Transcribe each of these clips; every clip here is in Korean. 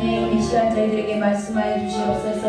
하나님 이 시간 저희들에게 말씀하여 주시옵소서.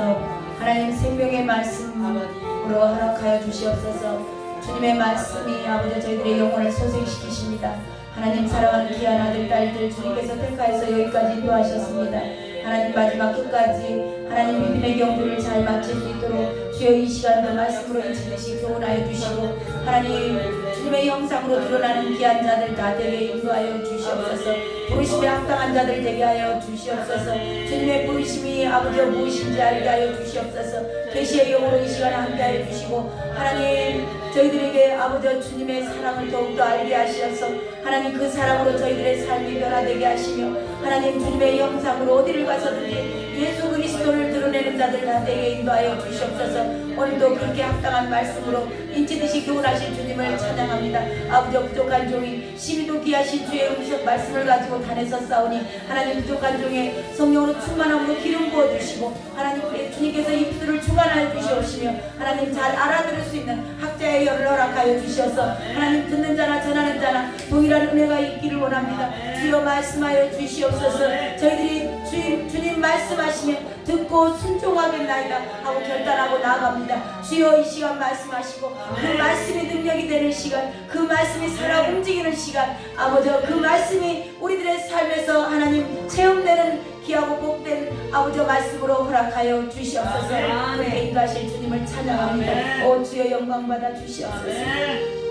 하나님 생명의 말씀으로 허락하여 주시옵소서. 주님의 말씀이 아버지 저희들의 영혼을 소생시키십니다. 하나님 사랑하는 귀한 아들 딸들 주님께서 택하여서 여기까지 인도하셨습니다. 하나님 마지막 끝까지 하나님 믿음의 경주를 잘 마칠 수 있도록 주여 이 시간도 말씀으로 인치듯이 교훈하여 주시고 하나님 주님의 형상으로 드러나는 귀한 자들 다 되게 인도하여 주시옵소서. 부르심에 합당한 자들 되게 하여 주시옵소서. 주님의 부르심이 아버지여 무엇인지 알게 하여 주시옵소서. 계시의 영으로 이 시간에 함께 하여 주시고 하나님 저희들에게 아버지여 주님의 사랑을 더욱더 알게 하시옵소서. 하나님 그 사랑으로 저희들의 삶이 변화되게 하시며 하나님 주님의 형상으로 어디를 가서든지 예수 그리스도를 드러내는 자들 다 되게 인도하여 주시옵소서. 오늘도 그렇게 합당한 말씀으로 인치듯이 교훈하신 주님을 찬양합니다. 아버지여 부족한 종이 심히도 귀하신 주의 음성 말씀을 가지고 단에서 싸우니 하나님 부족한 종의 성령으로 충만함으로 기름 부어주시고 하나님 우리 주님께서 이 피들을 주관하여 주시옵시며 하나님 잘 알아들을 수 있는 학자의 열을 허락하여 주시어서 하나님 듣는 자나 전하는 자나 동일한 은혜가 있기를 원합니다. 주여 말씀하여 주시옵소서. 저희들이 주님 말씀하시면 듣고 순종하겠나이다 하고 결단하고 나아갑니다. 주여 이 시간 말씀하시고 그 말씀이 능력이 되는 시간, 그 말씀이 살아 움직이는 시간, 아버지 그 말씀이 우리들의 삶에서 하나님 체험되는 귀하고 복된 아버지 말씀으로 허락하여 주시옵소서. 그렇게 인도하실 주님을 찬양합니다. 오 주여 영광 받아 주시옵소서.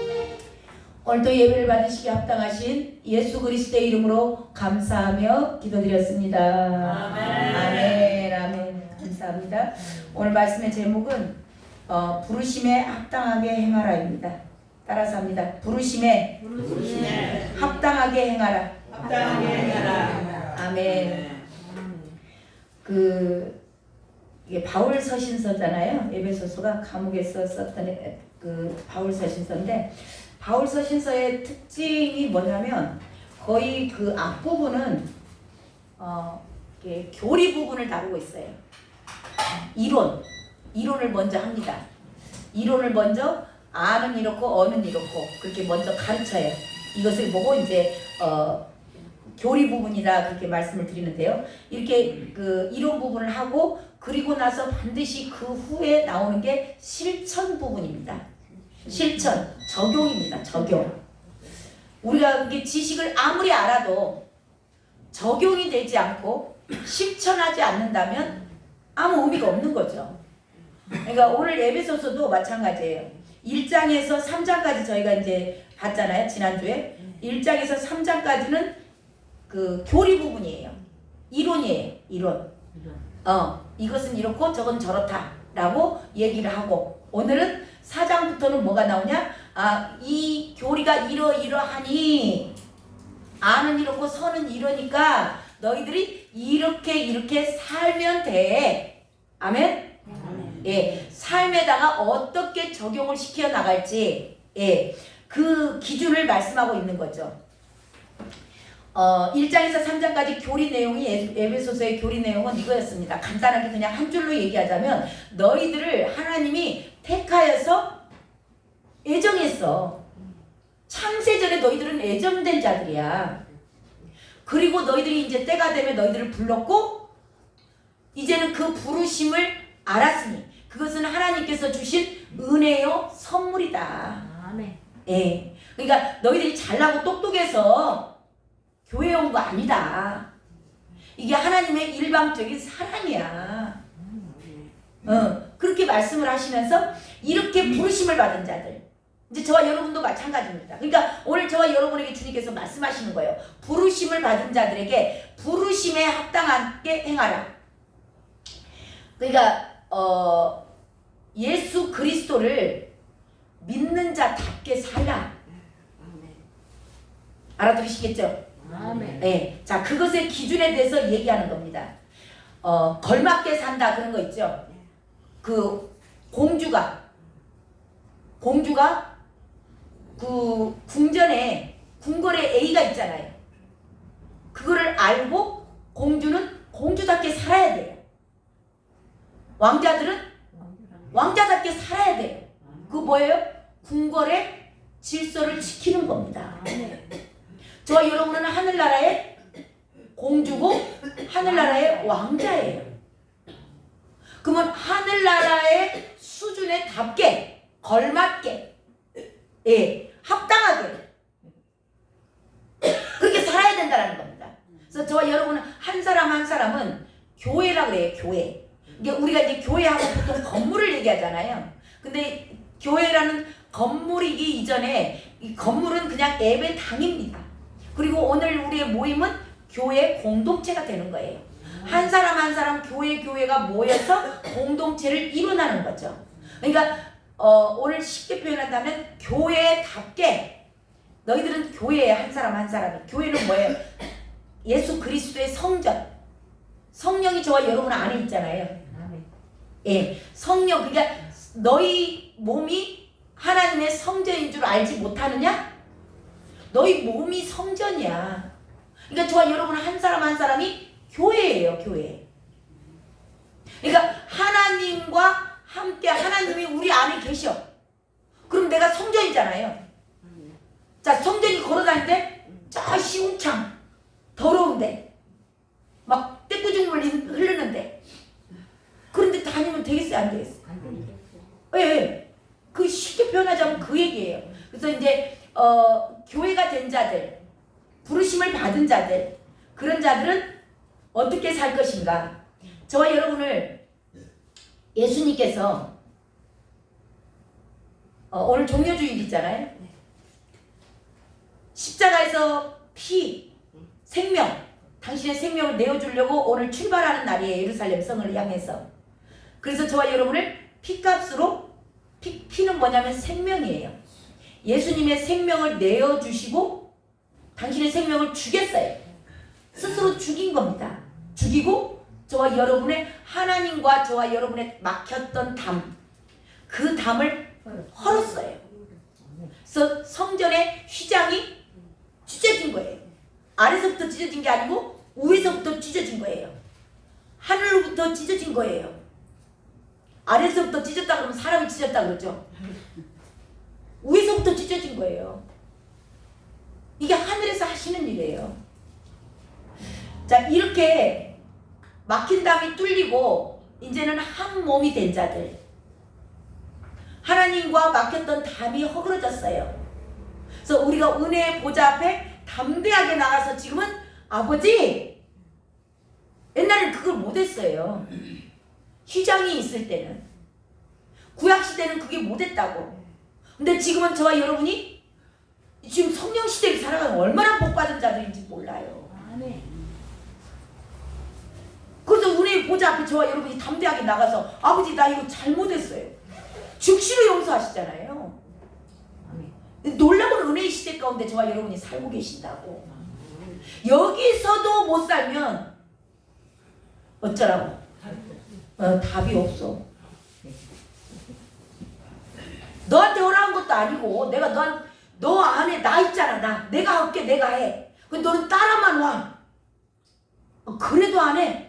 오늘도 예배를 받으시기 합당하신 예수 그리스도의 이름으로 감사하며 기도드렸습니다. 아멘. 아멘. 감사합니다. 오늘 말씀의 제목은 부르심에 합당하게 행하라입니다. 따라서 합니다. 부르심에 합당하게 행하라. 합당하게 행하라. 아멘. 이게 바울 서신서잖아요. 에베소서가 감옥에서 썼던 그 바울 서신서인데 바울 서신서의 특징이 뭐냐면 거의 그 앞부분은 교리 부분을 다루고 있어요. 이론을 먼저 합니다. 이론을 먼저 아는 이렇고 어는 이렇고 그렇게 먼저 가르쳐요. 이것을 보고 이제 교리 부분이다 그렇게 말씀을 드리는데요. 이렇게 그 이론 부분을 하고 그리고 나서 반드시 그 후에 나오는 게 실천 부분입니다. 실천, 적용입니다. 적용. 우리가 이게 지식을 아무리 알아도 적용이 되지 않고 실천하지 않는다면 아무 의미가 없는 거죠. 그러니까 오늘 에베소서도 마찬가지예요. 1장에서 3장까지 저희가 이제 봤잖아요. 지난주에 1장에서 3장까지는 그 교리 부분이에요. 이론이에요. 이론. 이것은 이렇고 저건 저렇다라고 얘기를 하고 오늘은 4장부터는 뭐가 나오냐? 이 교리가 이러이러하니 아는 이렇고 서는 이러니까 너희들이 이렇게 살면 돼. 아멘? 예, 삶에다가 어떻게 적용을 시켜 나갈지 그 기준을 말씀하고 있는 거죠. 1장에서 3장까지 교리 내용이 에베소서의 교리 내용은 이거였습니다. 간단하게 그냥 한 줄로 얘기하자면 너희들을 하나님이 택하여서 애정했어. 창세전에 너희들은 애정된 자들이야. 그리고 너희들이 이제 때가 되면 너희들을 불렀고 이제는 그 부르심을 알았으니 그것은 하나님께서 주신 은혜요 선물이다. 아멘. 예. 그러니까 너희들이 잘나고 똑똑해서 교회에 온 거 아니다. 이게 하나님의 일방적인 사랑이야. 그렇게 말씀을 하시면서 이렇게 부르심을 받은 자들. 이제 저와 여러분도 마찬가지입니다. 그러니까 오늘 저와 여러분에게 주님께서 말씀하시는 거예요. 부르심을 받은 자들에게 부르심에 합당하게 행하라. 그러니까 예수 그리스도를 믿는 자답게 살라. 알아들으시겠죠? 아멘. 네. 자, 그것의 기준에 대해서 얘기하는 겁니다. 걸맞게 산다 그런 거 있죠? 그 공주가 그 궁궐에 A가 있잖아요. 그거를 알고 공주는 공주답게 살아야 돼요. 왕자들은 왕자답게 살아야 돼요. 그거 뭐예요? 궁궐의 질서를 지키는 겁니다. 저와 여러분은 하늘나라의 공주고 하늘나라의 왕자예요. 그러면 하늘나라의 수준에 답게, 걸맞게, 예, 합당하게 그렇게 살아야 된다는 겁니다. 그래서 저와 여러분은 한 사람 한 사람은 교회라 그래요. 교회. 이게 우리가 이제 교회하고 보통 건물을 얘기하잖아요. 근데 교회라는 건물이기 이전에 이 건물은 그냥 예배당입니다. 그리고 오늘 우리의 모임은 교회 공동체가 되는 거예요. 한 사람 한 사람 교회가 모여서 공동체를 이루나는 거죠. 그러니까 오늘 쉽게 표현한다면 교회답게 너희들은 교회에 한 사람 한 사람이. 교회는 뭐예요? 예수 그리스도의 성전. 성령이 저와 여러분 안에 있잖아요. 예, 성령. 그러니까 너희 몸이 하나님의 성전인 줄 알지 못하느냐? 너희 몸이 성전이야. 그러니까 저와 여러분 한 사람 한 사람이 교회예요. 교회. 그러니까 하나님과 함께 하나님이 우리 안에 계셔. 그럼 내가 성전이잖아요. 자, 성전이 걸어다니는데 저 시궁창 더러운데 막 떼꾸죽물 흐르는데 그런데 다니면 되겠어요? 안 되겠어요? 예, 그 쉽게 표현하자면 그 얘기예요. 그래서 이제 교회가 된 자들, 부르심을 받은 자들, 그런 자들은 어떻게 살 것인가? 저와 여러분을 예수님께서 오늘 종려주일이잖아요. 십자가에서 피, 생명, 당신의 생명을 내어주려고 오늘 출발하는 날이에요. 예루살렘 성을 향해서. 그래서 저와 여러분을 피값으로, 피는 뭐냐면 생명이에요. 예수님의 생명을 내어주시고 당신의 생명을 주겠어요. 스스로 죽인 겁니다. 죽이고 저와 여러분의 하나님과 저와 여러분의 막혔던 담, 그 담을 헐었어요. 그래서 성전의 휘장이 찢어진 거예요. 아래서부터 찢어진 게 아니고 위에서부터 찢어진 거예요. 하늘로부터 찢어진 거예요. 아래서부터 찢었다 그러면 사람이 찢었다 그러죠. 위에서부터 찢어진 거예요. 이게 하늘에서 하시는 일이에요. 자, 이렇게 막힌 담이 뚫리고 이제는 한 몸이 된 자들, 하나님과 막혔던 담이 허물어졌어요. 그래서 우리가 은혜의 보좌 앞에 담대하게 나가서 지금은 아버지, 옛날에는 그걸 못했어요. 휘장이 있을 때는, 구약시대는 그게 못했다고. 근데 지금은 저와 여러분이 지금 성령시대를 살아가는 얼마나 복받은 자들인지 몰라요. 그래서 은혜의 보좌 앞에 저와 여러분이 담대하게 나가서 아버지 나 이거 잘못했어요. 즉시로 용서하시잖아요. 놀라운 은혜의 시대 가운데 저와 여러분이 살고 계신다고. 여기서도 못 살면 어쩌라고? 답이 없어. 너한테 허락한 것도 아니고 내가 너 안에 나 있잖아. 내가 할게. 내가 해. 근데 너는 따라만 와. 그래도 안 해.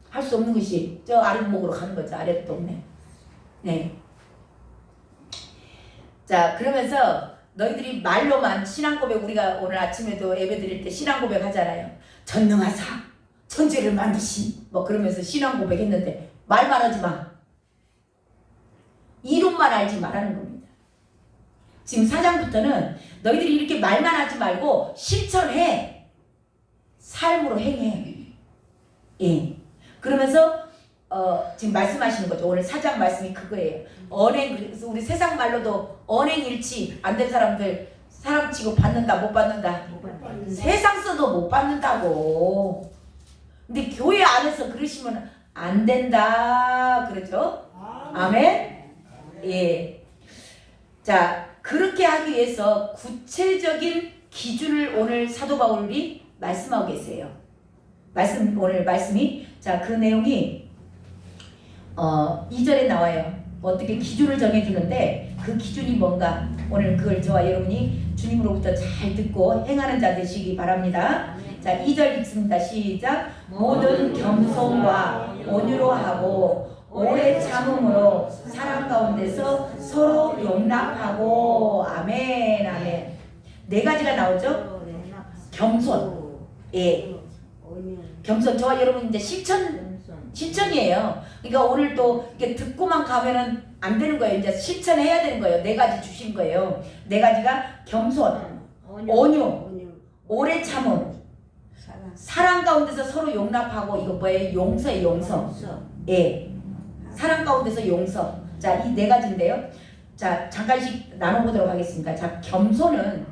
할 수 없는 것이 저 아랫목으로 가는 거죠. 아랫도 없네. 네. 자, 그러면서 너희들이 말로만 신앙 고백, 우리가 오늘 아침에도 예배 드릴 때 신앙 고백 하잖아요. 전능하사 천지를 만드신 뭐 그러면서 신앙 고백 했는데 말만 하지 마. 이론만 알지 말라는 겁니다. 지금 4장부터는 너희들이 이렇게 말만 하지 말고 실천해. 삶으로 행해. 예. 그러면서 지금 말씀하시는 거죠. 오늘 4장 말씀이 그거예요. 언행, 그래서 우리 세상 말로도 언행일치 안 된 사람들 사람 치고 받는다 못 받는다. 세상 써도 못 받는다고. 근데 교회 안에서 그러시면 안 된다 그러죠. 아멘. 예. 자, 그렇게 하기 위해서 구체적인 기준을 오늘 사도 바울이 말씀하고 계세요. 오늘 말씀이, 자, 그 내용이 2절에 나와요. 어떻게 기준을 정해주는데 그 기준이 뭔가 오늘 그걸 저와 여러분이 주님으로부터 잘 듣고 행하는 자 되시기 바랍니다. 자, 2절 읽습니다. 시작. 모든 겸손과 온유로 하고 오래 참음으로 사랑 가운데서 서로 용납하고. 아멘. 아멘. 네 가지가 나오죠. 겸손, 예. 겸손. 저와 여러분 이제 실천이에요. 그러니까 오늘 또 이렇게 듣고만 가면은 안 되는 거예요. 이제 실천해야 되는 거예요. 4가지 주신 거예요. 4가지가 겸손, 온유, 오래 참음, 사랑 가운데서 서로 용납하고, 이거 뭐예요? 용서의 용서. 예. 사랑 가운데서 용서. 자, 이 4가지인데요. 자, 잠깐씩 나눠보도록 하겠습니다. 자, 겸손은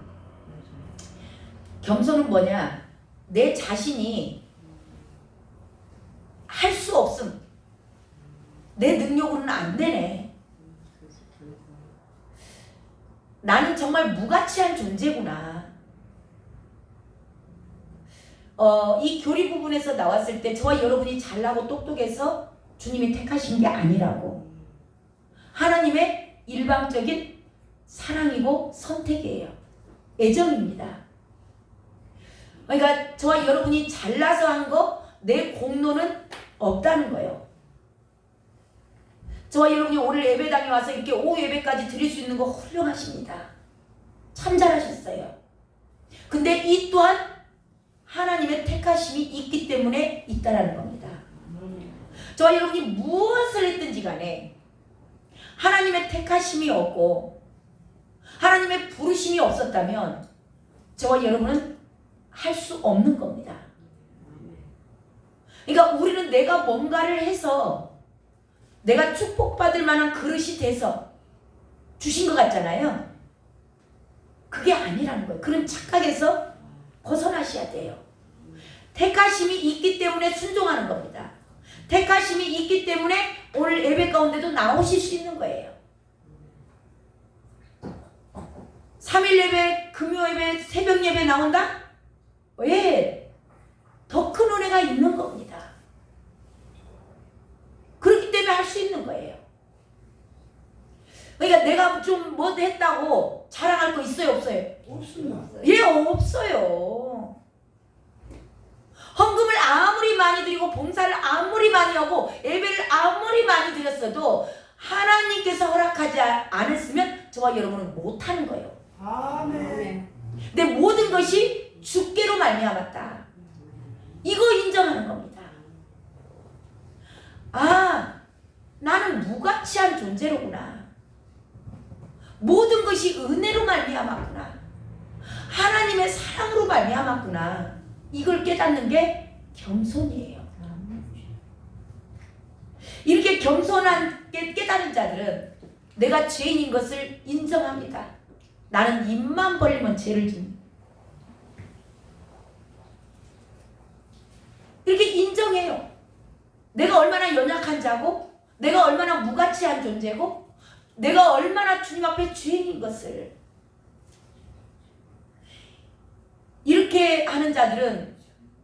뭐냐? 내 자신이 할 수 없음. 내 능력으로는 안 되네. 나는 정말 무가치한 존재구나. 이 교리 부분에서 나왔을 때 저와 여러분이 잘나고 똑똑해서 주님이 택하신 게 아니라고. 하나님의 일방적인 사랑이고 선택이에요. 애정입니다. 그러니까 저와 여러분이 잘나서 한 거, 내 공로는 없다는 거예요. 저와 여러분이 오늘 예배당에 와서 이렇게 오후 예배까지 드릴 수 있는 거 훌륭하십니다. 참 잘하셨어요. 근데 이 또한 하나님의 택하심이 있기 때문에 있다라는 겁니다. 저와 여러분이 무엇을 했든지 간에 하나님의 택하심이 없고 하나님의 부르심이 없었다면 저와 여러분은 할 수 없는 겁니다. 그러니까 우리는 내가 뭔가를 해서 내가 축복받을 만한 그릇이 돼서 주신 것 같잖아요. 그게 아니라는 거예요. 그런 착각에서 벗어나셔야 돼요. 택하심이 있기 때문에 순종하는 겁니다. 택하심이 있기 때문에 오늘 예배 가운데도 나오실 수 있는 거예요. 3일 예배, 금요 예배, 새벽 예배 나온다? 왜? 더 큰 은혜가 있는 겁니다. 그렇기 때문에 할 수 있는 거예요. 그러니까 내가 좀 뭐 했다고 자랑할 거 있어요, 없어요? 없습니다. 예, 없어요. 헌금을 아무리 많이 드리고 봉사를 아무리 많이 하고 예배를 아무리 많이 드렸어도 하나님께서 허락하지 않았으면 저와 여러분은 못하는 거예요. 아멘. 내 모든 것이 주께로 말미암았다. 이거 인정하는 겁니다. 아, 나는 무가치한 존재로구나. 모든 것이 은혜로 말미암았구나. 하나님의 사랑으로 말미암았구나. 이걸 깨닫는 게 겸손이에요. 이렇게 겸손하게 깨닫는 자들은 내가 죄인인 것을 인정합니다. 나는 입만 벌리면 죄를 짓는다. 이렇게 인정해요. 내가 얼마나 연약한 자고, 내가 얼마나 무가치한 존재고, 내가 얼마나 주님 앞에 죄인인 것을. 이렇게 하는 자들은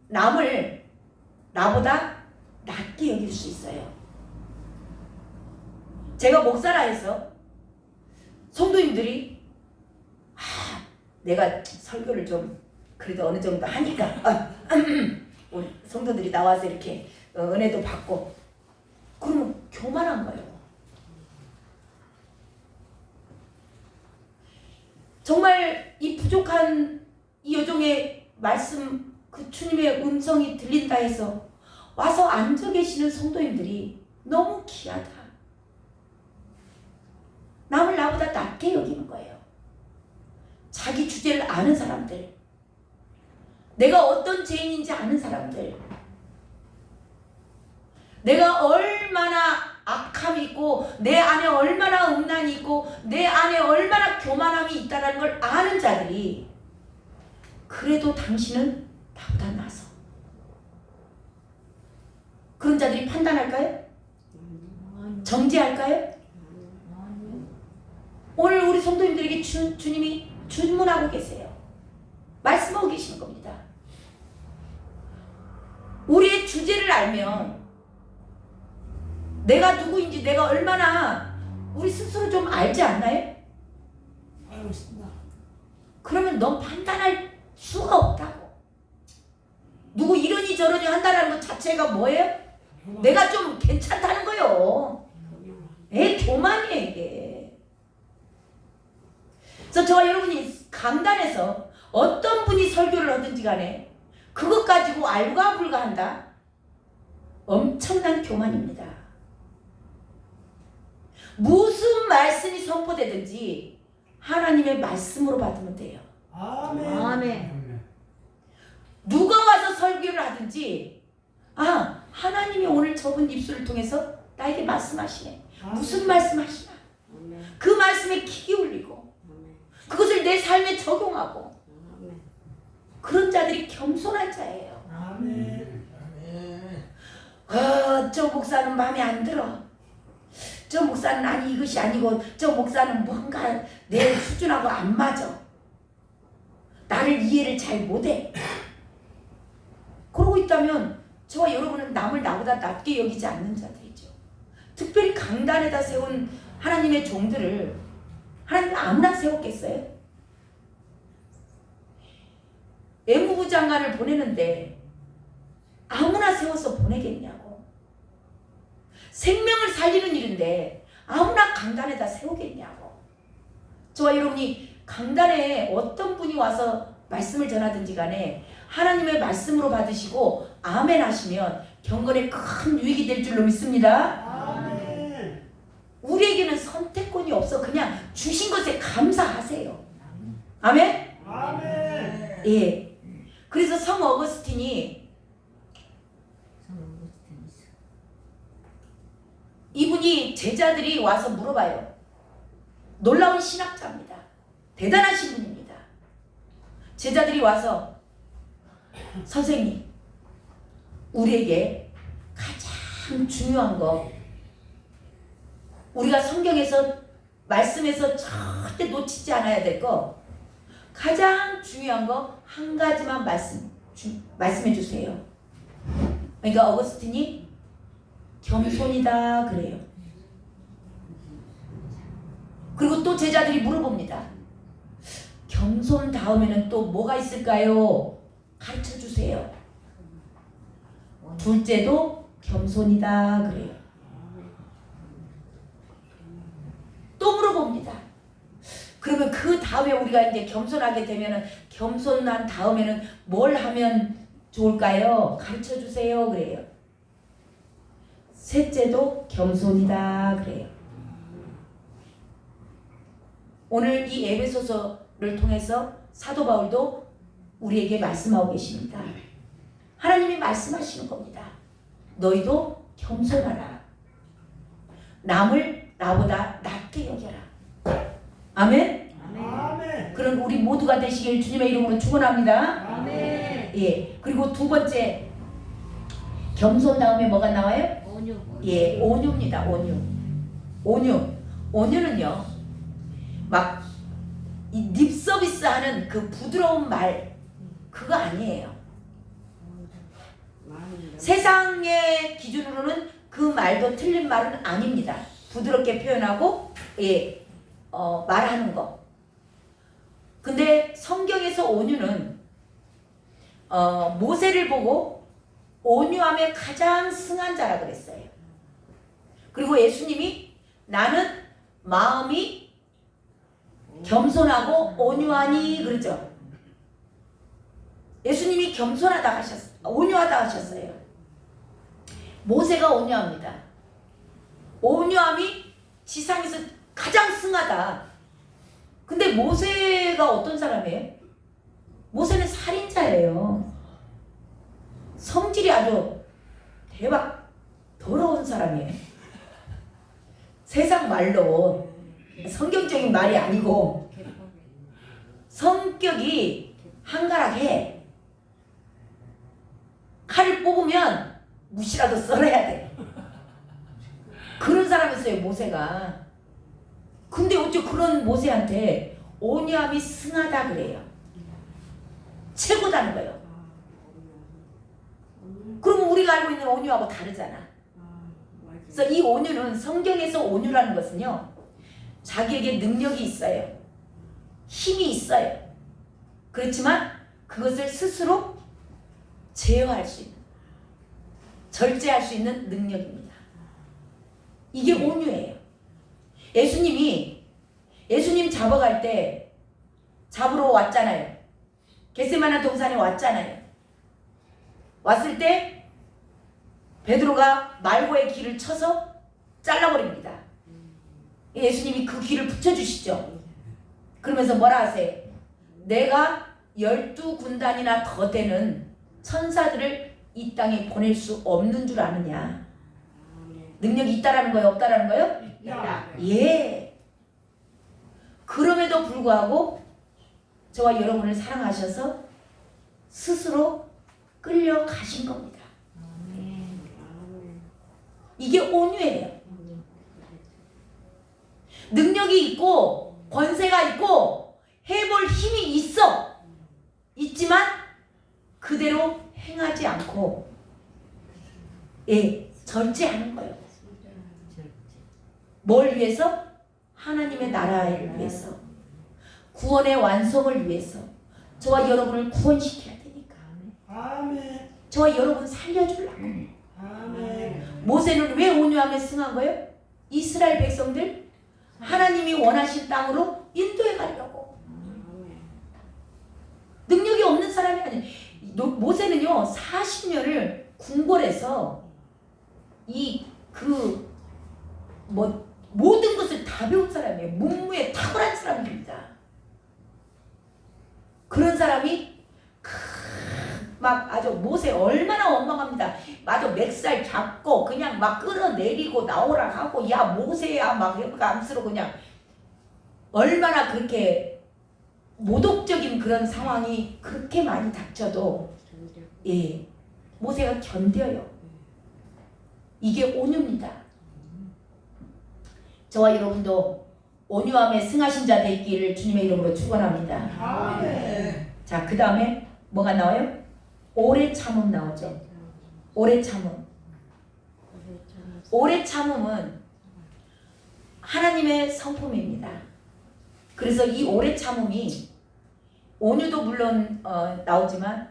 남을 나보다 낮게 여길 수 있어요. 제가 목사라 해서 성도님들이 내가 설교를 좀 그래도 어느 정도 하니까 우리 성도들이 나와서 이렇게 은혜도 받고 그러면 교만한 거예요. 정말 이 부족한 이 여종의 말씀, 그 주님의 음성이 들린다 해서 와서 앉아 계시는 성도님들이 너무 귀하다. 남을 나보다 낮게 여기는 거예요. 자기 주제를 아는 사람들, 내가 어떤 죄인인지 아는 사람들, 내가 얼마나 악함이 있고 내 안에 얼마나 음란이 있고 내 안에 얼마나 교만함이 있다는 걸 아는 자들이 그래도 당신은 나보다 나서 그런 자들이 판단할까요? 정죄할까요? 오늘 우리 성도님들에게 주님이 주문하고 계세요. 말씀하고 계시는 겁니다. 우리의 주제를 알면 내가 누구인지 내가 얼마나 우리 스스로 좀 알지 않나요? 알겠습니다. 그러면 넌 판단할 수가 없다고. 누구 이러니 저러니 한다는 것 자체가 뭐예요? 내가 좀 괜찮다는 거요. 교만이에요 이게. 그래서 저와 여러분이 강단에서 어떤 분이 설교를 하든지 간에 그것 가지고 알과불가한다? 엄청난 교만입니다. 무슨 말씀이 선포되든지 하나님의 말씀으로 받으면 돼요. 아멘. 아멘. 누가 와서 설교를 하든지 하나님이 오늘 저분 입술을 통해서 나에게 말씀하시네. 무슨 말씀하시나? 그 말씀에 귀 기울이고 그것을 내 삶에 적용하고 그런 자들이 겸손한 자예요. 아멘. 저 목사는 마음에 안 들어. 저 목사는 아니 이것이 아니고 저 목사는 뭔가 내 수준하고 안 맞아. 나를 이해를 잘 못해. 그러고 있다면 저와 여러분은 남을 나보다 낮게 여기지 않는 자들이죠. 특별히 강단에다 세운 하나님의 종들을 하나님 아무나 세웠겠어요? 외무부 장관을 보내는데 아무나 세워서 보내겠냐고. 생명을 살리는 일인데 아무나 강단에다 세우겠냐고. 저와 여러분이 강단에 어떤 분이 와서 말씀을 전하든지 간에 하나님의 말씀으로 받으시고 아멘 하시면 경건에 큰 유익이 될 줄로 믿습니다. 아멘. 우리에게는 선택권이 없어. 그냥 주신 것에 감사하세요. 아멘? 아멘. 예. 그래서 성 어거스틴이 이분이 제자들이 와서 물어봐요. 놀라운 신학자입니다. 대단하신 분입니다. 제자들이 와서 선생님, 우리에게 가장 중요한 거, 우리가 성경에서 말씀에서 절대 놓치지 않아야 될 거, 가장 중요한 거 한 가지만 말씀해 주세요. 그러니까 어거스틴이 겸손이다 그래요. 그리고 또 제자들이 물어봅니다. 겸손 다음에는 또 뭐가 있을까요? 가르쳐 주세요. 둘째도 겸손이다 그래요. 또 물어봅니다. 그러면 그 다음에 우리가 이제 겸손하게 되면은 겸손한 다음에는 뭘 하면 좋을까요? 가르쳐 주세요 그래요. 셋째도 겸손이다 그래요. 오늘 이 에베소서를 통해서 사도 바울도 우리에게 말씀하고 계십니다. 하나님이 말씀하시는 겁니다. 너희도 겸손하라. 남을 나보다 낮게 여겨라. 아멘? 아멘. 그런 우리 모두가 되시길 주님의 이름으로 축원합니다. 아멘. 예. 그리고 두 번째, 겸손 다음에 뭐가 나와요? 온유. 예, 온유입니다. 온유. 온유는요, 막 이 립 서비스 하는 그 부드러운 말, 그거 아니에요. 세상의 기준으로는 그 말도 틀린 말은 아닙니다. 부드럽게 표현하고, 말하는 거. 근데 성경에서 온유는, 모세를 보고 온유함에 가장 승한 자라 그랬어요. 그리고 예수님이 나는 마음이 겸손하고 온유하니 그러죠. 예수님이 겸손하다 하셨어요. 온유하다 하셨어요. 모세가 온유합니다. 온유함이 지상에서 가장 승하다. 근데 모세가 어떤 사람이에요? 모세는 살인자예요. 성질이 아주 대박 더러운 사람이에요. 세상 말로, 성경적인 말이 아니고 성격이 한가락해. 칼을 뽑으면 무시라도 썰어야 돼. 그런 사람이었어요, 모세가. 근데 어째 그런 모세한테 온유함이 승하다 그래요. 최고다는 거예요. 그러면 우리가 알고 있는 온유하고 다르잖아. 그래서 이 온유는, 성경에서 온유라는 것은요, 자기에게 능력이 있어요. 힘이 있어요. 그렇지만 그것을 스스로 제어할 수 있는, 절제할 수 있는 능력입니다. 이게 온유예요. 예수님 잡아갈 때 잡으러 왔잖아요. 겟세마네 동산에 왔잖아요. 왔을 때 베드로가 말고의 길을 쳐서 잘라버립니다. 예수님이 그 길을 붙여주시죠. 그러면서 뭐라 하세요? 내가 12군단이나 더 되는 천사들을 이 땅에 보낼 수 없는 줄 아느냐. 능력이 있다라는 거예요? 없다라는 거예요? 야. 예. 그럼에도 불구하고 저와 여러분을 사랑하셔서 스스로 끌려가신 겁니다. 이게 온유예요. 능력이 있고 권세가 있고 해볼 힘이 있지만 그대로 행하지 않고 절제하는 거예요. 뭘 위해서? 하나님의 나라를 위해서, 구원의 완성을 위해서. 저와 여러분을 구원시켜야 되니까. 아멘. 저와 여러분 살려주려고. 아멘. 모세는 왜 온유함에 승한 거예요? 이스라엘 백성들 하나님이 원하신 땅으로 인도해 가려고. 능력이 없는 사람이 아니에요. 모세는요 40년을 궁궐에서 모든 것을 다 배운 사람이에요. 문무에 탁월한 사람입니다. 그런 사람이 막 아주 모세 얼마나 원망합니다. 아주 멱살 잡고 그냥 막 끌어내리고 나오라 하고 야 모세야 막 감스로 그냥 얼마나 그렇게 모독적인 그런 상황이 그렇게 많이 닥쳐도 모세가 견뎌요. 이게 온유입니다. 저와 여러분도 온유함에 승하신 자 되기를 주님의 이름으로 축원합니다. 아멘. 자, 그 다음에 뭐가 나와요? 오래 참음 나오죠. 오래 참음. 오래 참음은 하나님의 성품입니다. 그래서 이 오래 참음이 온유도 물론 나오지만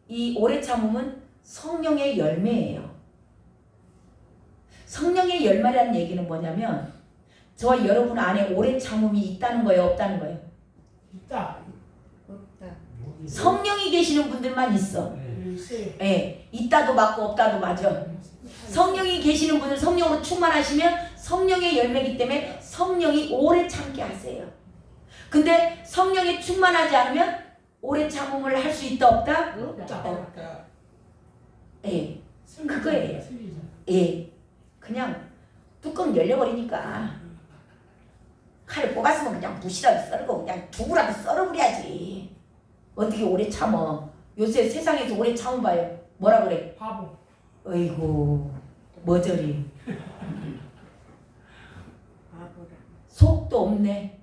이 오래 참음은 성령의 열매예요. 성령의 열매라는 얘기는 뭐냐면 저와 여러분 안에 오래 참음이 있다는 거예요, 없다는 거예요? 있다. 성령이 계시는 분들만 있어. 있어요. 있다도 맞고 없다도 맞아. 성령이 계시는 분들 성령으로 충만하시면 성령의 열매이기 때문에 성령이 오래 참게 하세요. 근데 성령에 충만하지 않으면 오래 참음을 할 수 있다 없다? 없다. 그거예요. 그냥 뚜껑 열려버리니까 칼을 뽑았으면 그냥 부시라도 썰고 그냥 두부라도 썰어버려야지. 어떻게 오래 참어? 요새 세상에서 오래 참아봐요. 뭐라 그래? 바보. 어이구 머저리 속도 없네.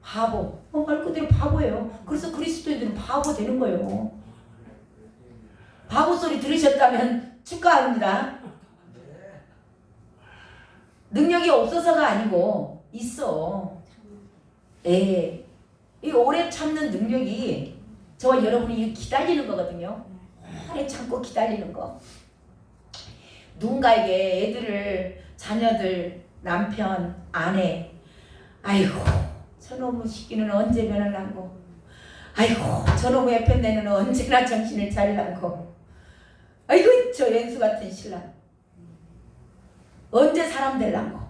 바보. 말 그대로 바보예요. 그래서 그리스도인들은 바보 되는 거예요. 바보 소리 들으셨다면 축하합니다. 능력이 없어서가 아니고 있어. 이 오래 참는 능력이 저와 여러분이 기다리는 거거든요. 오래 참고 기다리는 거. 누군가에게 애들을, 자녀들, 남편, 아내, 아이고 저놈의 시기는 언제 변할란고, 아이고 저놈의 편내는 언제나 정신을 차릴란고, 아이고 저 연수 같은 신랑 언제 사람 될란고.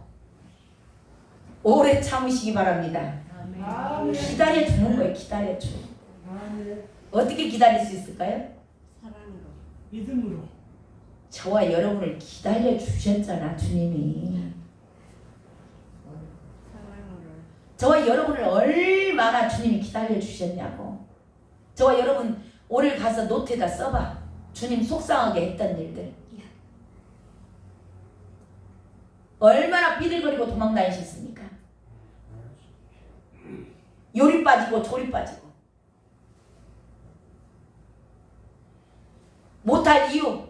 오래 참으시기 바랍니다. 아멘. 기다려주는 거예요. 기다려줘. 아멘. 어떻게 기다릴 수 있을까요? 믿음으로. 저와 여러분을 기다려주셨잖아 주님이. 저와 여러분을 얼마나 주님이 기다려주셨냐고. 저와 여러분 오늘 가서 노트에다 써봐. 주님 속상하게 했던 일들. 얼마나 비들거리고 도망다니셨습니까? 요리 빠지고 조리 빠지고. 못할 이유,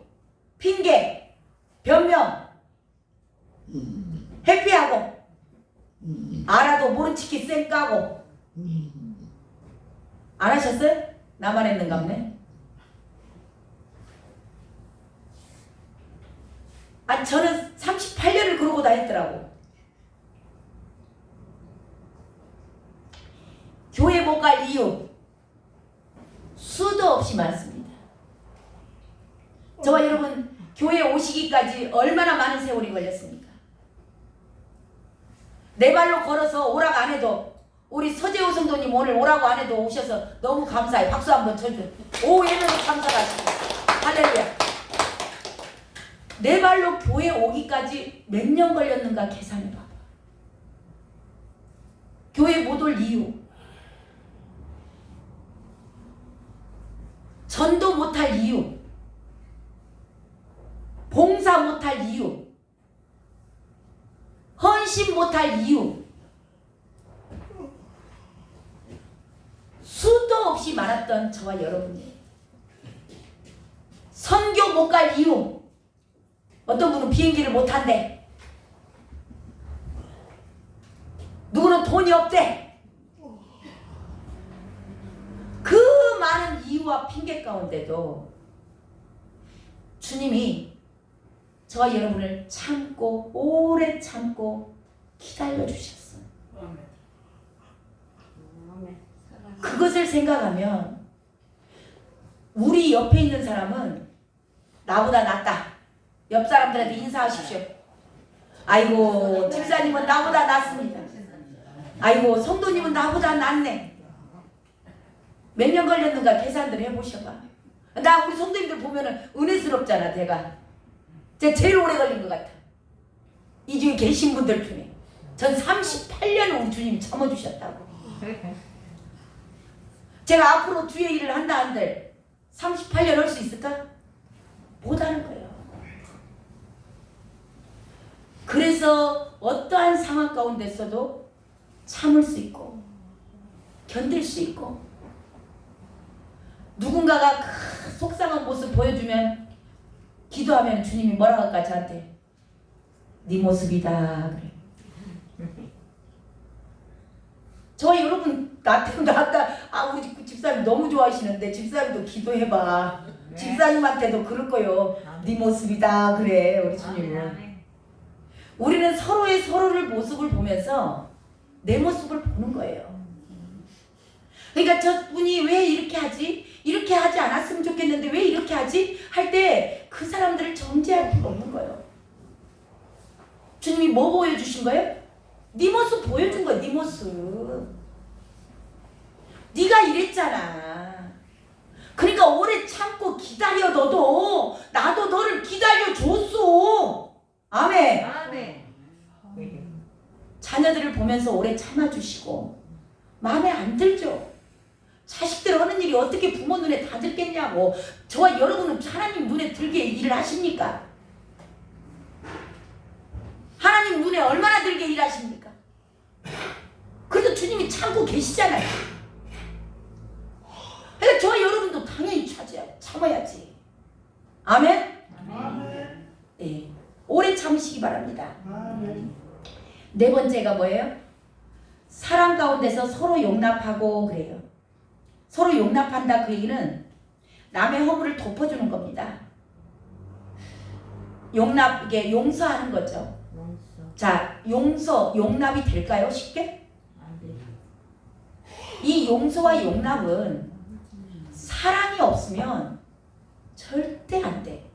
핑계, 변명, 회피하고, 알아도 모른 치키 쌩 까고. 안 하셨어요? 나만 했는가 보네. 저는 38년을 그러고 다녔더라고. 교회 못 갈 이유 수도 없이 많습니다. 저와 여러분 교회 오시기까지 얼마나 많은 세월이 걸렸습니까? 내 발로 걸어서 오라고 안 해도 우리 서재호 성도님 오늘 오라고 안 해도 오셔서 너무 감사해. 박수 한번 쳐줘. 오해는 감사하시고 할렐루야. 내 발로 교회 오기까지 몇 년 걸렸는가 계산해봐. 교회 못 올 이유, 전도 못할 이유, 봉사 못할 이유, 헌신 못할 이유, 수도 없이 많았던 저와 여러분이 선교 못 갈 이유, 어떤 분은 비행기를 못 탄대, 누구는 돈이 없대. 그 많은 이유와 핑계 가운데도 주님이 저와 여러분을 참고 오래 참고 기다려 주셨어요. 그것을 생각하면 우리 옆에 있는 사람은 나보다 낫다. 옆 사람들한테 인사하십시오. 아이고 집사님은 나보다 낫습니다. 아이고 성도님은 나보다 낫네. 몇 년 걸렸는가 계산들 해보셔봐. 나 우리 성도님들 보면은 은혜스럽잖아. 제가 제일 오래 걸린 것 같아. 이 중에 계신 분들 중에 전 38년 우리 주님이 참아주셨다고. 제가 앞으로 주의 일을 한다 한들 38년 할 수 있을까? 못하는 거예요. 그래서 어떠한 상황 가운데서도 참을 수 있고 견딜 수 있고, 누군가가 속상한 모습 보여주면 기도하면 주님이 뭐라고 할까 저한테? 네 모습이다 그래. 저 여러분 나한테 아까 우리 집사님 너무 좋아하시는데 집사님도 기도해봐. 네. 집사님한테도 그럴 거요. 네 모습이다 그래 우리 주님은. 우리는 서로의 모습을 보면서 내 모습을 보는 거예요. 그러니까 저분이 왜 이렇게 하지? 이렇게 하지 않았으면 좋겠는데 왜 이렇게 하지? 할 때 그 사람들을 정죄할 필요 없는 거예요. 주님이 뭐 보여주신 거예요? 네 모습 보여준 거야. 네 모습. 네가 이랬잖아. 그러니까 오래 참고 기다려. 너도 나도 너를 기다려줬어. 아멘. 아멘. 자녀들을 보면서 오래 참아주시고 마음에 안 들죠. 자식들 하는 일이 어떻게 부모 눈에 다 들겠냐고. 저와 여러분은 하나님 눈에 들게 일을 하십니까? 하나님 눈에 얼마나 들게 일하십니까? 그래도 주님이 참고 계시잖아요. 그러니까 저와 여러분도 당연히 참아야지. 아멘? 아멘. 네, 오래 참으시기 바랍니다. 아멘. 네 번째가 뭐예요? 사랑 가운데서 서로 용납하고 그래요. 서로 용납한다 그 얘기는 남의 허물을 덮어주는 겁니다. 용납, 이게 용서하는 거죠. 자, 용납이 될까요? 쉽게? 이 용서와 용납은 사랑이 없으면 절대 안 돼.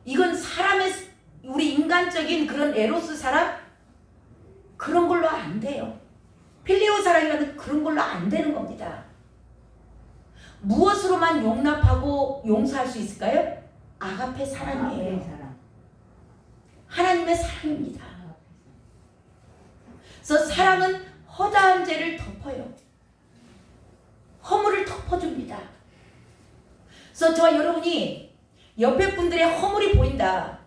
이건 사람의, 우리 인간적인 그런 에로스 사랑? 그런 걸로 안 돼요. 필리오 사랑이라는 그런 걸로 안 되는 겁니다. 무엇으로만 용납하고 용서할 수 있을까요? 아가페 사랑이에요. 하나님의 사랑입니다. 그래서 사랑은 허다한 죄를 덮어요. 허물을 덮어줍니다. 그래서 저와 여러분이 옆에 분들의 허물이 보인다.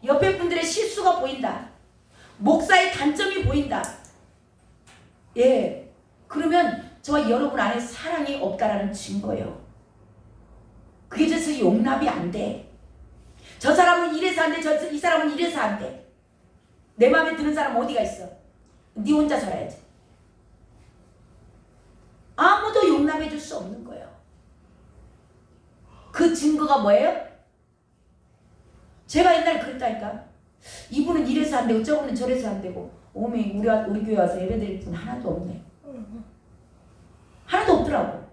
옆에 분들의 실수가 보인다. 목사의 단점이 보인다. 예, 그러면 저와 여러분 안에 사랑이 없다라는 증거예요. 그게 저서 용납이 안 돼. 저 사람은 이래서 안 돼. 이 사람은 이래서 안 돼. 내 마음에 드는 사람 어디가 있어? 네 혼자 살아야지. 아무도 용납해 줄 수 없는 거예요. 그 증거가 뭐예요? 제가 옛날에 그랬다니까. 이분은 이래서 안 되고 저분은 저래서 안 되고. 오메 우리 교회 와서 예배드릴 분 하나도 없네. 하나도 없더라고.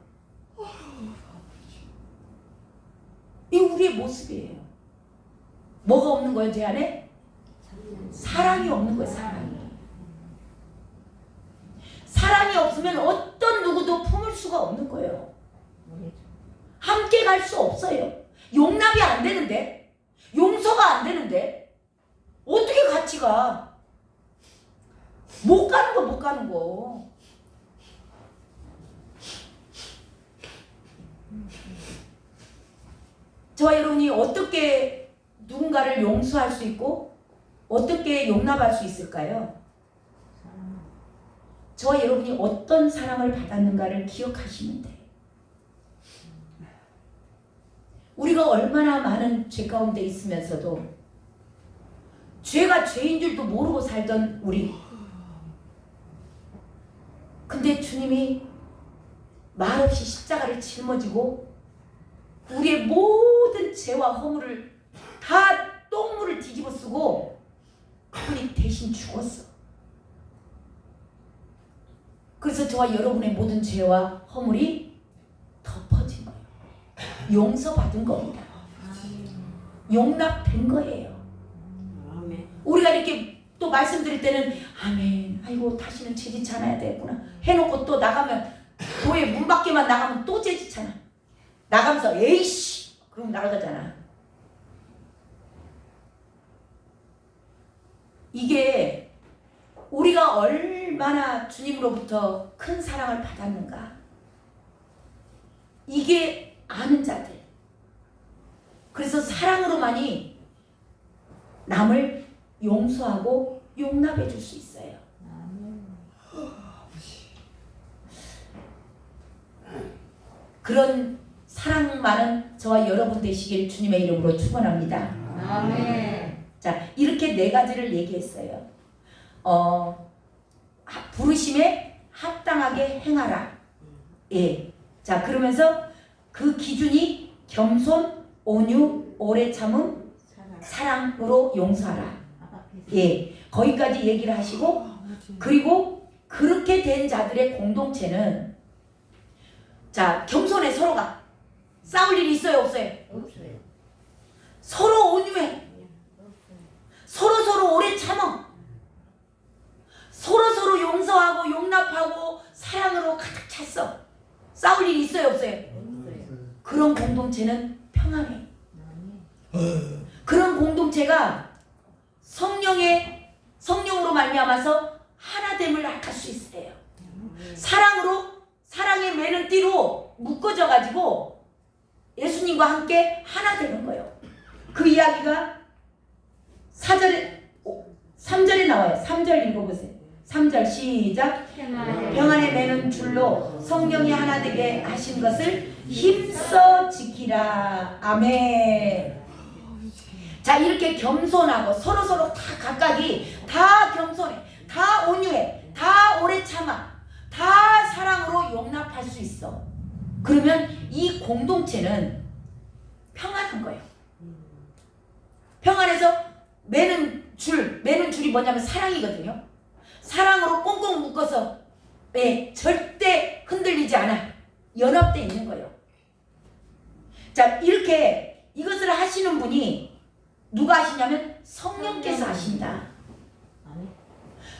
우리의 모습이에요. 뭐가 없는 거예요, 제 안에? 사랑이 없는 거예요, 사랑이. 사랑이 없으면 어떤 누구도 품을 수가 없는 거예요. 함께 갈 수 없어요. 용납이 안 되는데, 용서가 안 되는데 어떻게 같이 가? 못 가는 거, 못 가는 거. 저와 여러분이 어떻게 누군가를 용서할 수 있고 어떻게 용납할 수 있을까요? 저와 여러분이 어떤 사랑을 받았는가를 기억하시면 돼요. 우리가 얼마나 많은 죄 가운데 있으면서도 죄가 죄인 줄도 모르고 살던 우리. 근데 주님이 말없이 십자가를 짊어지고 우리의 모든 죄와 허물을 다 똥물을 뒤집어 쓰고 그분이 대신 죽었어. 그래서 저와 여러분의 모든 죄와 허물이 덮어진 거예요. 용서받은 겁니다. 용납된 거예요. 우리가 이렇게 또 말씀드릴 때는 아멘, 아이고 다시는 죄짓지 않아야 되겠구나 해놓고 또 나가면 교회 문 밖에만 나가면 또 죄짓잖아. 나가면서 에이씨 그럼 나가잖아. 이게 우리가 얼마나 주님으로부터 큰 사랑을 받았는가, 이게 아는 자들. 그래서 사랑으로만이 남을 용서하고 용납해 줄 수 있어요. 그런 사랑 많은 저와 여러분 되시길 주님의 이름으로 축원합니다. 아멘. 자, 이렇게 네 가지를 얘기했어요. 부르심에 합당하게 행하라. 예. 자, 그러면서 그 기준이 겸손, 온유, 오래 참음, 사랑으로 용서하라. 예. 거기까지 얘기를 하시고, 그리고 그렇게 된 자들의 공동체는, 자, 겸손해. 서로가 싸울 일이 있어요, 없어요? 없어요. 서로 온유해. 서로 오래 참어. 서로 용서하고 용납하고 사랑으로 가득 찼어. 싸울 일이 있어요, 없어요? 없어요. 그런 공동체는 평안해. 그런 공동체가 성령으로 말미암아서 하나됨을 나타낼 수 있어요. 사랑의 매는 띠로 묶어져 가지고 예수님과 함께 하나 되는 거예요. 그 이야기가 3절에 나와요. 3절 읽어보세요. 3절 시작. 평안에 매는 줄로 성령이 하나 되게 하신 것을 힘써 지키라. 아멘. 자, 이렇게 겸손하고 서로 다 각각이 다 겸손해, 다 온유해, 다 오래 참아, 다 사랑으로 용납할 수 있어. 그러면 이 공동체는 평안한 거예요. 평안해서 매는 줄이 뭐냐면 사랑이거든요. 사랑으로 꽁꽁 묶어서 절대 흔들리지 않아. 연합되어 있는 거예요. 자, 이렇게 이것을 하시는 분이 누가 하시냐면 성령께서 하신다.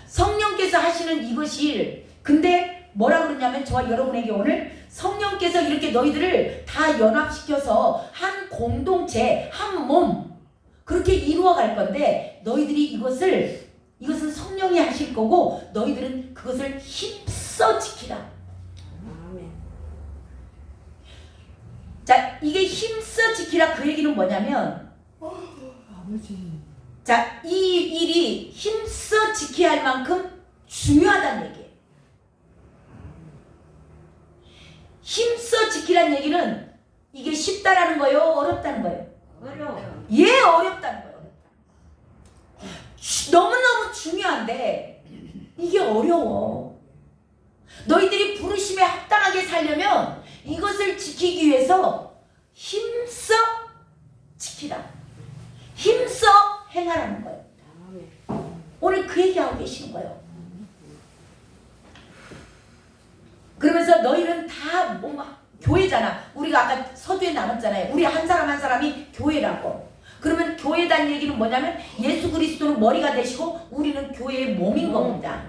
성령께서 하시는 이것이, 근데 뭐라 그러냐면 저와 여러분에게 오늘 성령께서 이렇게 너희들을 다 연합시켜서 한 공동체, 한 몸 그렇게 이루어 갈 건데, 너희들이 이것은 성령이 하실 거고 너희들은 그것을 힘써 지키라. 자, 이게 힘써 지키라, 그 얘기는 뭐냐면, 자, 이 일이 힘써 지켜야 할 만큼 중요하다는 얘기예요. 힘써 지키라는 얘기는 이게 쉽다라는 거예요, 어렵다는 거예요? 어려워. 예, 어렵다는 거예요. 너무너무 중요한데 이게 어려워. 너희들이 부르심에 합당하게 살려면 이것을 지키기 위해서 힘써 지키라, 힘써 행하라는 거예요. 오늘 그 얘기하고 계시는 거예요. 그러면서 너희는 다 교회잖아. 우리가 아까 서두에 나눴잖아요. 우리 한 사람 한 사람이 교회라고. 그러면 교회란 얘기는 뭐냐면 예수 그리스도는 머리가 되시고 우리는 교회의 몸인 겁니다.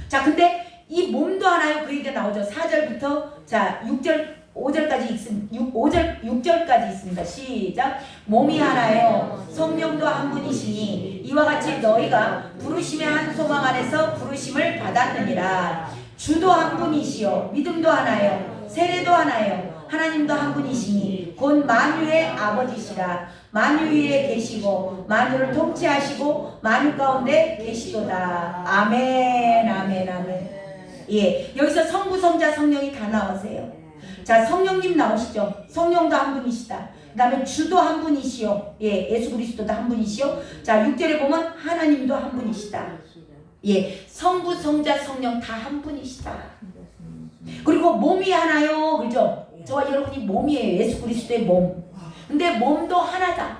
자, 근데 이 몸도 하나요? 그 얘기가 나오죠. 4절부터 자 6절 5절까지 있습니다. 6절까지 있습니다. 시작. 몸이 하나요. 성령도 한 분이시니 이와 같이 너희가 부르심의 한 소망 안에서 부르심을 받았느니라. 주도 한 분이시요 믿음도 하나요. 세례도 하나요. 하나님도 한 분이시니 곧 만유의 아버지시라. 만유 위에 계시고 만유를 통치하시고 만유 가운데 계시도다. 아멘 아멘 아멘. 예, 여기서 성부 성자 성령이 다 나오세요. 자, 성령님 나오시죠. 성령도 한 분이시다. 그 다음에 주도 한 분이시요. 예, 예수 그리스도도 한 분이시요. 자, 6절에 보면 하나님도 한 분이시다. 예, 성부 성자 성령 다 한 분이시다. 그리고 몸이 하나요. 그죠? 저와 여러분이 몸이에요. 예수 그리스도의 몸. 근데 몸도 하나다.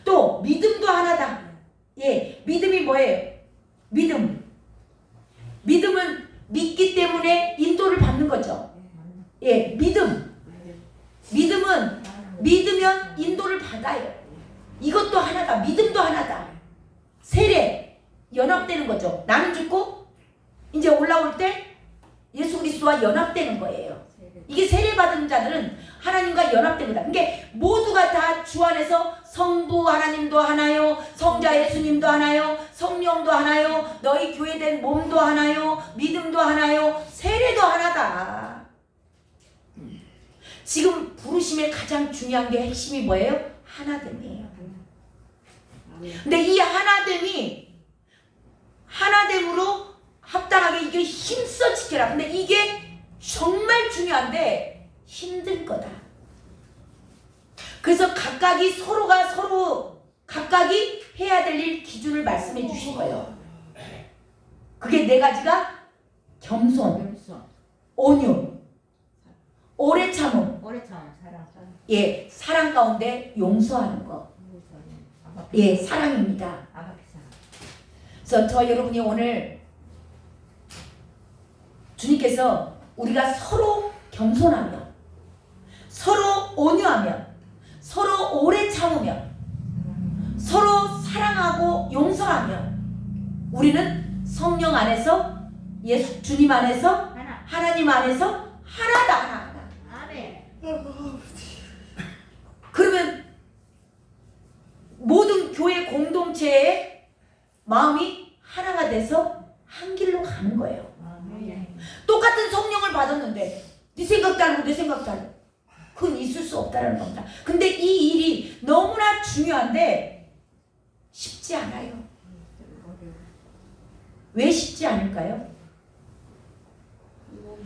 또 믿음도 하나다. 예, 믿음이 뭐예요? 믿음은 믿기 때문에 인도를 받는 거죠. 예, 믿음은 믿으면 인도를 받아요. 이것도 하나다. 믿음도 하나다. 세례 연합되는 거죠. 나는 죽고 이제 올라올 때 예수 그리스도와 연합되는 거예요. 이게 세례 받은 자들은 하나님과 연합됩니다. 그러니까 모두가 다 주 안에서 성부 하나님도 하나요, 성자 예수님도 하나요, 성령도 하나요, 너희 교회된 몸도 하나요, 믿음도 하나요, 세례도 하나다. 지금 부르심의 가장 중요한 게 핵심이 뭐예요? 하나됨이에요. 근데 이 하나됨으로 합당하게 이게 힘써 지켜라. 근데 이게 정말 중요한데 힘든 거다. 그래서 각각이 해야 될 일 기준을 말씀해 주신 거예요. 그게 네 가지가 겸손, 온유, 오래 참음, 예, 사랑 가운데 용서하는 거. 예, 사랑입니다. 그래서 저 여러분이 오늘 주님께서 우리가 서로 겸손하며 서로 온유하며 서로 오래 참으며 서로 사랑하고 용서하며 우리는 성령 안에서 예수 주님 안에서 하나님 안에서 하나다. 그러면 모든 교회 공동체의 마음이 하나가 돼서 한 길로 가는 거예요. 똑같은 성령을 받았는데 네 생각 다르고 내 생각 다르고 그건 있을 수 없다는 겁니다. 근데 이 일이 너무나 중요한데 쉽지 않아요. 왜 쉽지 않을까요?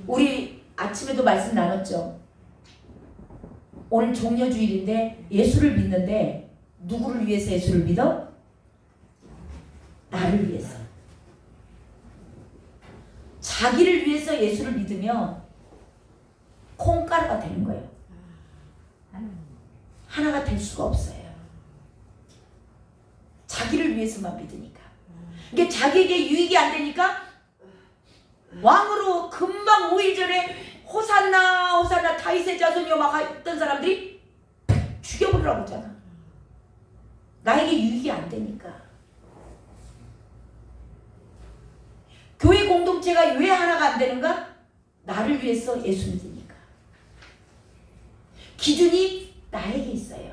우리 아침에도 말씀 나눴죠. 오늘 종려주일인데 예수를 믿는데 누구를 위해서 예수를 믿어? 나를 위해서. 자기를 위해서 예수를 믿으면 콩가루가 되는 거예요. 하나가 될 수가 없어요. 자기를 위해서만 믿으니까. 이게 자기에게 유익이 안 되니까 왕으로 금방 5일 전에 호산나 호산나 다윗의 자손이여 막 했던 사람들이 죽여버리라고 하잖아. 나에게 유익이 안 되니까. 교회 공동체가 왜 하나가 안 되는가? 나를 위해서 예수 믿으니까. 기준이 나에게 있어요.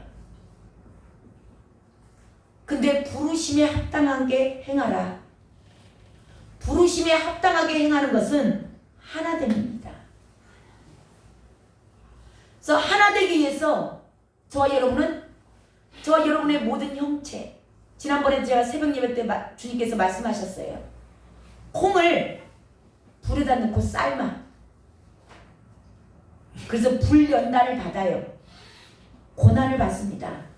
근데 부르심에 합당하게 행하라. 부르심에 합당하게 행하는 것은 하나됨입니다. 그래서 하나 되기 위해서 저와 여러분의 모든 형체, 지난번에 제가 새벽 예배 때 주님께서 말씀하셨어요. 콩을 불에다 넣고 삶아. 그래서 불연단을 받아요. 고난을 받습니다.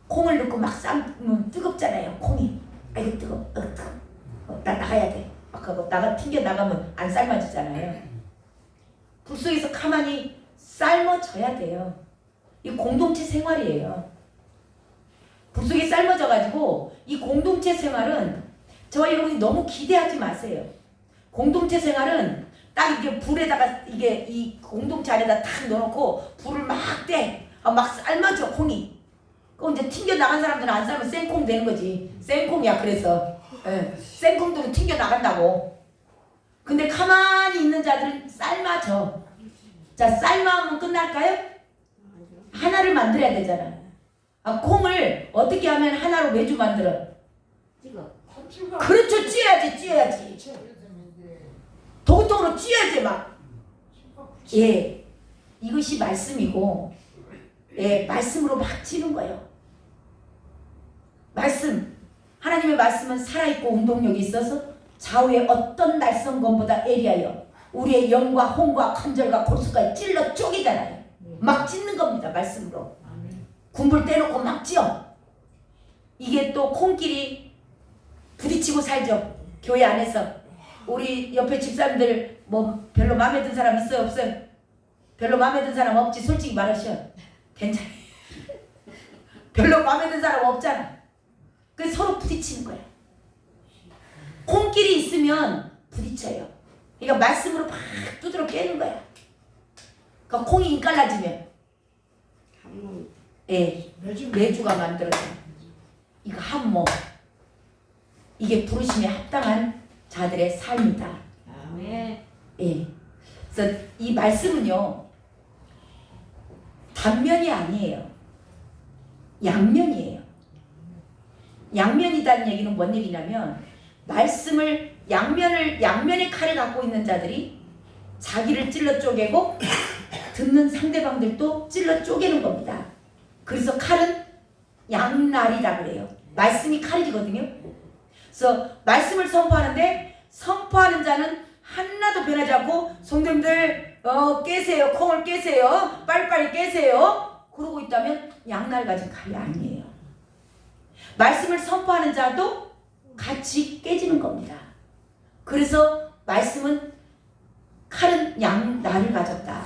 콩을 넣고 막 삶으면 뜨겁잖아요. 콩이. 아이고 뜨거워. 나 나가야 돼. 막 하고 튕겨 나가면 안 삶아지잖아요. 불 속에서 가만히 삶아져야 돼요. 이 공동체 생활이에요. 불 속에 삶아져가지고 이 공동체 생활은 저와 여러분이 너무 기대하지 마세요. 공동체 생활은 딱 이게 불에다가 이게 이 공동체 안에다 탁 넣어놓고 불을 막 떼. 막 삶아줘 콩이. 그 이제 튕겨 나간 사람들은 안 삶으면 생콩 되는 거지. 생콩이야 그래서. 예. 생콩들은 튕겨 나간다고. 근데 가만히 있는 자들은 삶아져. 자 삶아하면 끝날까요? 하나를 만들어야 되잖아. 콩을 어떻게 하면 하나로 매주 만들어? 찍어. 그렇죠. 찧어야지. 도구통으로 찧어야지 막. 예, 이것이 말씀이고, 예, 말씀으로 막 찌는 거예요. 말씀, 하나님의 말씀은 살아있고 운동력이 있어서 좌우의 어떤 날성검보다 예리하여 우리의 영과 혼과 관절과 골수까지 찔러 쪼개잖아요. 막 찢는 겁니다. 말씀으로. 군불 떼놓고 막 찧어. 이게 또 콩끼리 부딪히고 살죠. 교회 안에서. 우리 옆에 집사람들 뭐 별로 마음에 든 사람 있어요? 없어요? 별로 마음에 든 사람 없지? 솔직히 말하셔. 괜찮아. 별로 마음에 든 사람 없잖아. 그래서 서로 부딪히는 거야. 콩끼리 있으면 부딪혀요. 그러니까 말씀으로 막 두드러 깨는 거야. 그러니까 콩이 인깔라지면 예, 매주가 만들어져. 이거 한몸. 이게 부르심에 합당한 자들의 삶이다. 아멘. 예. 그래서 이 말씀은요, 단면이 아니에요. 양면이에요. 양면이라는 얘기는 뭔 얘기냐면, 말씀을 양면의 칼을 갖고 있는 자들이 자기를 찔러 쪼개고 듣는 상대방들도 찔러 쪼개는 겁니다. 그래서 칼은 양날이라 그래요. 말씀이 칼이거든요. 그래서 말씀을 선포하는데 선포하는 자는 하나도 변하지 않고 성도님들 깨세요. 콩을 깨세요. 빨리빨리 깨세요. 그러고 있다면 양날 가진 칼이 아니에요. 말씀을 선포하는 자도 같이 깨지는 겁니다. 그래서 말씀은 칼은 양날을 가졌다.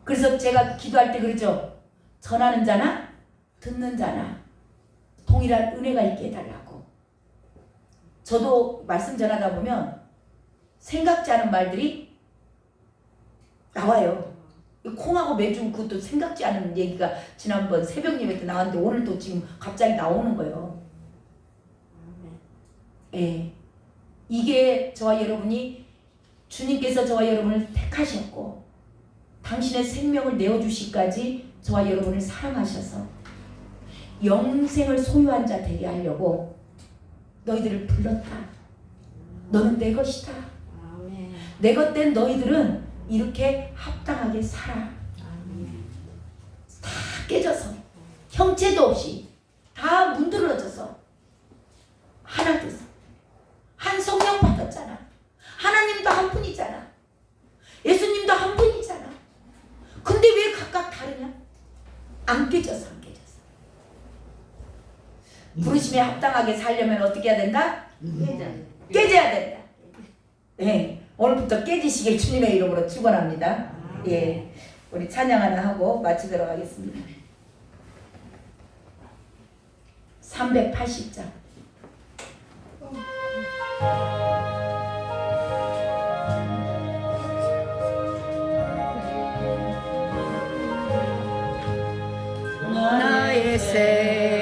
그래서 제가 기도할 때 그러죠. 전하는 자나 듣는 자나 동일한 은혜가 있게 해달라고. 저도 말씀 전하다 보면 생각지 않은 말들이 나와요. 콩하고 매주 그것도 생각지 않은 얘기가 지난번 새벽 예배 때 나왔는데 오늘 또 지금 갑자기 나오는 거예요. 예. 이게 저와 여러분이 주님께서 저와 여러분을 택하셨고 당신의 생명을 내어주시기까지 저와 여러분을 사랑하셔서 영생을 소유한 자 되게 하려고 너희들을 불렀다. 너는 내 것이다. 아멘. 내 것 된 너희들은 이렇게 합당하게 살아. 다 깨져서 형체도 없이 다 문드러져서 하나 돼서 한 성령 받았잖아. 하나님도 한 분이잖아. 예수님도 한 분이잖아. 근데 왜 각각 다르냐? 안 깨져서 안 깨져서. 부르심에 합당하게 살려면 어떻게 해야 된다? 깨져야 된다. 네, 오늘부터 깨지시길 주님의 이름으로 축원합니다. 예, 우리 찬양 하나 하고 마치도록 하겠습니다. 380장. 나의 새